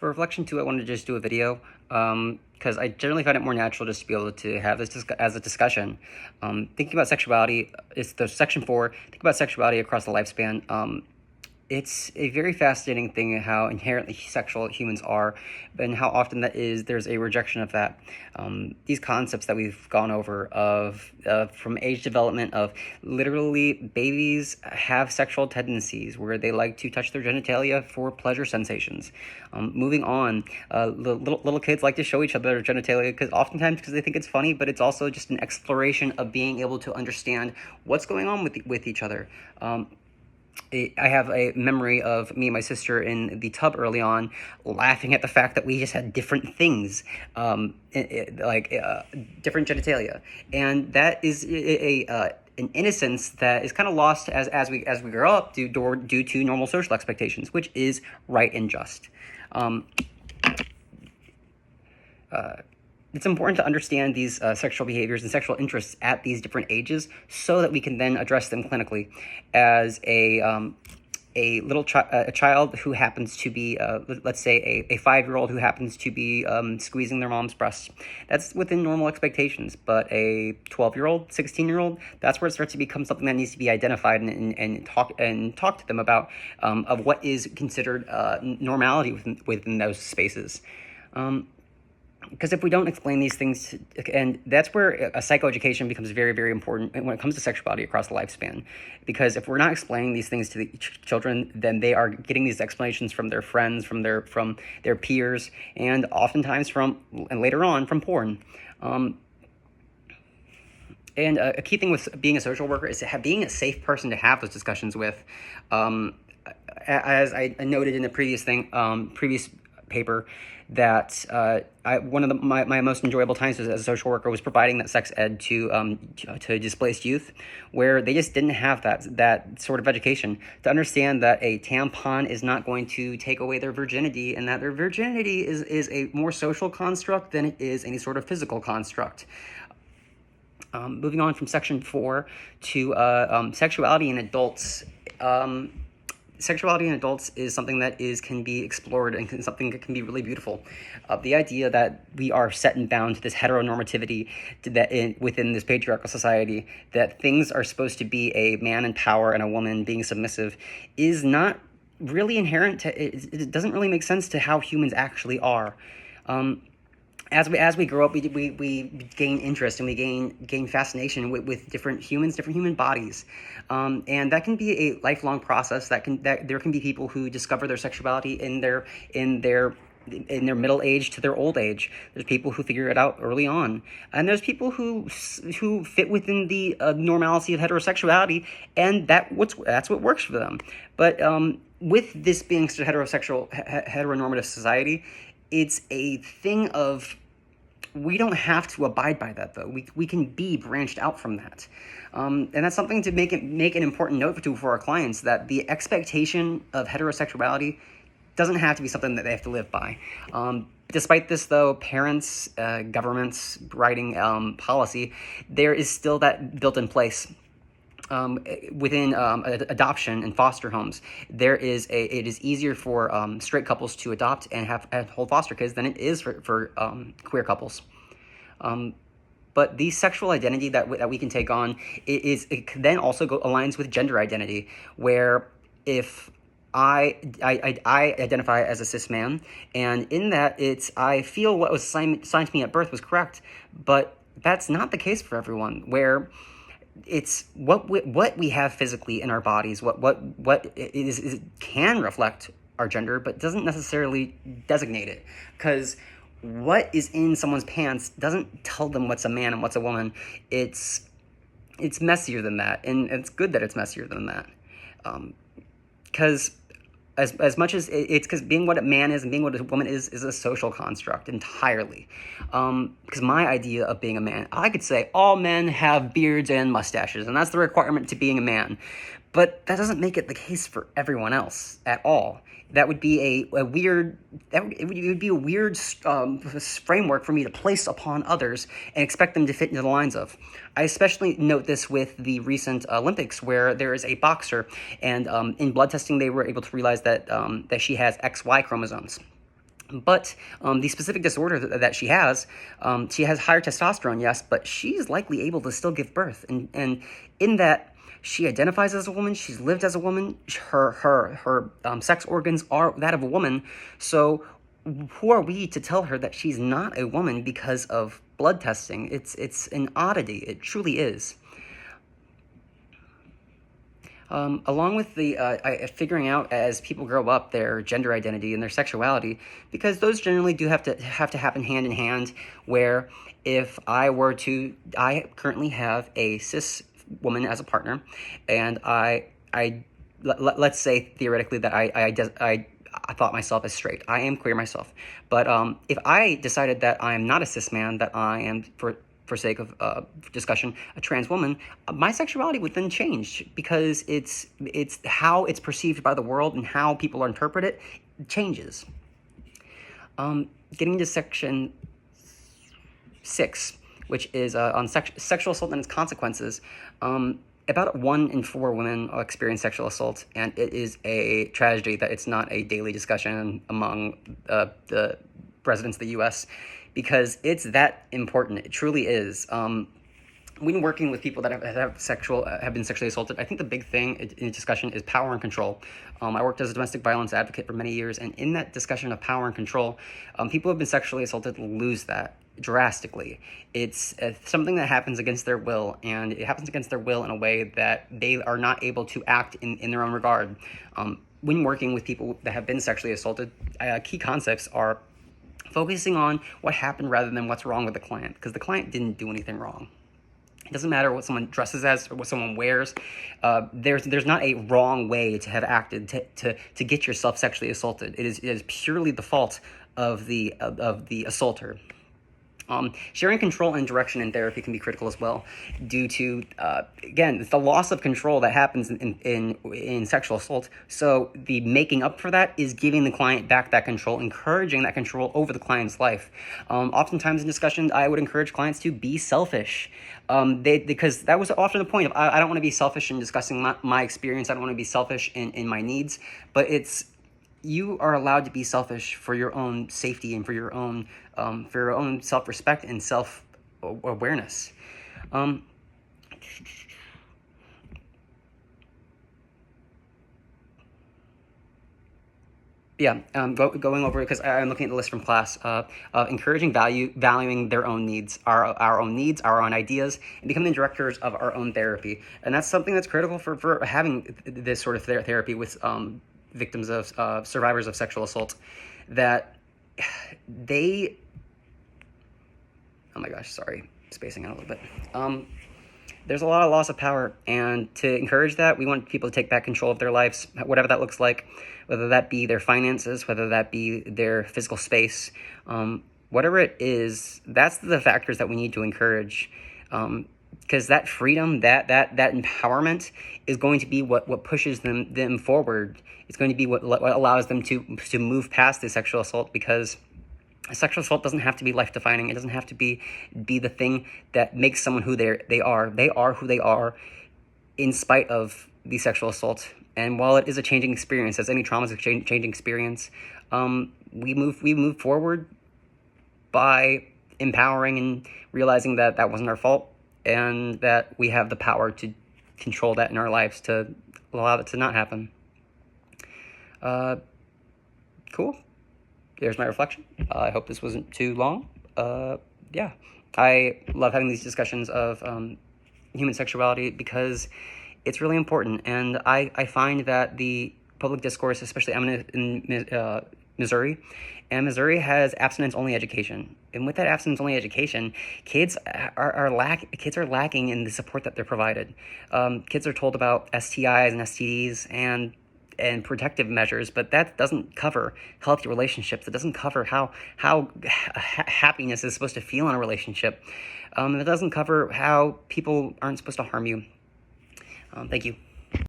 For reflection 2, I wanted to just do a video because I generally find it more natural just to be able to have this as a discussion. Thinking about sexuality, it's the section 4, think about sexuality across the lifespan. It's a very fascinating thing how inherently sexual humans are, and how often there's a rejection of that. These concepts that we've gone over from age development of literally babies have sexual tendencies where they like to touch their genitalia for pleasure sensations. Moving on, little kids like to show each other their genitalia because they think it's funny, but it's also just an exploration of being able to understand what's going on with each other. I have a memory of me and my sister in the tub early on, laughing at the fact that we just had different things, different genitalia, and that is an innocence that is kind of lost as we grow up due to normal social expectations, which is right and just. It's important to understand these sexual behaviors and sexual interests at these different ages so that we can then address them clinically. As a child who happens to be, let's say, a 5-year-old who happens to be squeezing their mom's breasts, that's within normal expectations. But a 12-year-old, 16-year-old, that's where it starts to become something that needs to be identified and talk to them about of what is considered normality within those spaces. Because if we don't explain these things, and that's where a psychoeducation becomes very, very important when it comes to sexuality across the lifespan. Because if we're not explaining these things to the children, then they are getting these explanations from their friends, from their peers, and oftentimes and later on, from porn. And a key thing with being a social worker is being a safe person to have those discussions with. As I noted in the previous paper, that one of my most enjoyable times as a social worker was providing that sex ed to displaced youth, where they just didn't have that sort of education to understand that a tampon is not going to take away their virginity, and that their virginity is a more social construct than it is any sort of physical construct. Moving on from section 4 to sexuality in adults. Sexuality in adults is something that can be explored and something that can be really beautiful. The idea that we are set and bound to this heteronormativity within this patriarchal society, that things are supposed to be a man in power and a woman being submissive, is not really inherent to it. Doesn't really make sense to how humans actually are. As we grow up, we gain interest and we gain fascination with different humans, different human bodies, and that can be a lifelong process. That there can be people who discover their sexuality in their middle age to their old age. There's people who figure it out early on, and there's people who fit within the normalcy of heterosexuality, and that's what works for them. But with this being such a heteronormative society, it's a thing of, we don't have to abide by that, though. We can be branched out from that. And that's something to make an important note for our clients, that the expectation of heterosexuality doesn't have to be something that they have to live by. Despite this, though, parents, governments writing policy, there is still that built in place. Within adoption and foster homes, it is easier for straight couples to adopt and hold foster kids than it is for queer couples. But the sexual identity that we can take on it then also aligns with gender identity, where if I identify as a cis man, and in that I feel what was assigned to me at birth was correct, but that's not the case for everyone, where it's what we have physically in our bodies, what can reflect our gender, but doesn't necessarily designate it. Because what is in someone's pants doesn't tell them what's a man and what's a woman. It's messier than that, and it's good that it's messier than that. Because as much as it's because being what a man is and being what a woman is a social construct entirely. Because my idea of being a man, I could say all men have beards and mustaches, and that's the requirement to being a man. But that doesn't make it the case for everyone else at all. That would be a weird framework for me to place upon others and expect them to fit into the lines of. I especially note this with the recent Olympics, where there is a boxer, and in blood testing they were able to realize that she has XY chromosomes. But the specific disorder that she has higher testosterone, yes, but she's likely able to still give birth. And in that, she identifies as a woman, she's lived as a woman, her sex organs are that of a woman. So who are we to tell her that she's not a woman because of blood testing? It's an oddity. It truly is. Along with the figuring out as people grow up their gender identity and their sexuality, because those generally do have to happen hand in hand. Where if I currently have a cis woman as a partner, and let's say theoretically that I thought myself as straight. I am queer myself, but if I decided that I am not a cis man, that I am for sake of discussion, a trans woman, my sexuality would then change because it's how it's perceived by the world and how people interpret it changes. Getting into section 6, which is on sexual assault and its consequences. About 1 in 4 women experience sexual assault, and it is a tragedy that it's not a daily discussion among the residents of the U.S. because it's that important. It truly is. When working with people that have been sexually assaulted, I think the big thing in discussion is power and control. I worked as a domestic violence advocate for many years, and in that discussion of power and control, people who have been sexually assaulted lose that drastically. It's something that happens against their will, and it happens against their will in a way that they are not able to act in their own regard. When working with people that have been sexually assaulted, key concepts are focusing on what happened rather than what's wrong with the client, because the client didn't do anything wrong. It doesn't matter what someone dresses as or what someone wears. There's not a wrong way to have acted to get yourself sexually assaulted. It is purely the fault of the assaulter. Sharing control and direction in therapy can be critical as well, due to again, it's the loss of control that happens in sexual assault. So the making up for that is giving the client back that control, encouraging that control over the client's life. Oftentimes in discussions, I would encourage clients to be selfish, because that was often the point of I don't want to be selfish in discussing my experience. I don't want to be selfish in my needs, but you are allowed to be selfish for your own safety and for your own self-respect and self-awareness. Going over, because I'm looking at the list from class, encouraging valuing their own needs, our own needs, our own ideas, and becoming the directors of our own therapy. And that's something that's critical for having this sort of therapy with victims of survivors of sexual assault, that they, oh my gosh, sorry, spacing out a little bit. There's a lot of loss of power, and to encourage that, we want people to take back control of their lives, whatever that looks like, whether that be their finances, whether that be their physical space, whatever it is. That's the factors that we need to encourage, because that freedom, that empowerment is going to be what pushes them forward. It's going to be what allows them to move past the sexual assault, because sexual assault doesn't have to be life-defining. It doesn't have to be the thing that makes someone who they are. They are who they are in spite of the sexual assault. And while it is a changing experience, as any trauma is a changing experience, we move forward by empowering and realizing that wasn't our fault, and that we have the power to control that in our lives, to allow it to not happen. Cool. There's my reflection. I hope this wasn't too long. I love having these discussions of human sexuality because it's really important. And I find that the public discourse, especially I'm in Missouri, and Missouri has abstinence-only education. And with that abstinence-only education, kids are lacking in the support that they're provided. Kids are told about STIs and STDs and protective measures, but that doesn't cover healthy relationships. It doesn't cover how happiness is supposed to feel in a relationship. It doesn't cover how people aren't supposed to harm you. Thank you.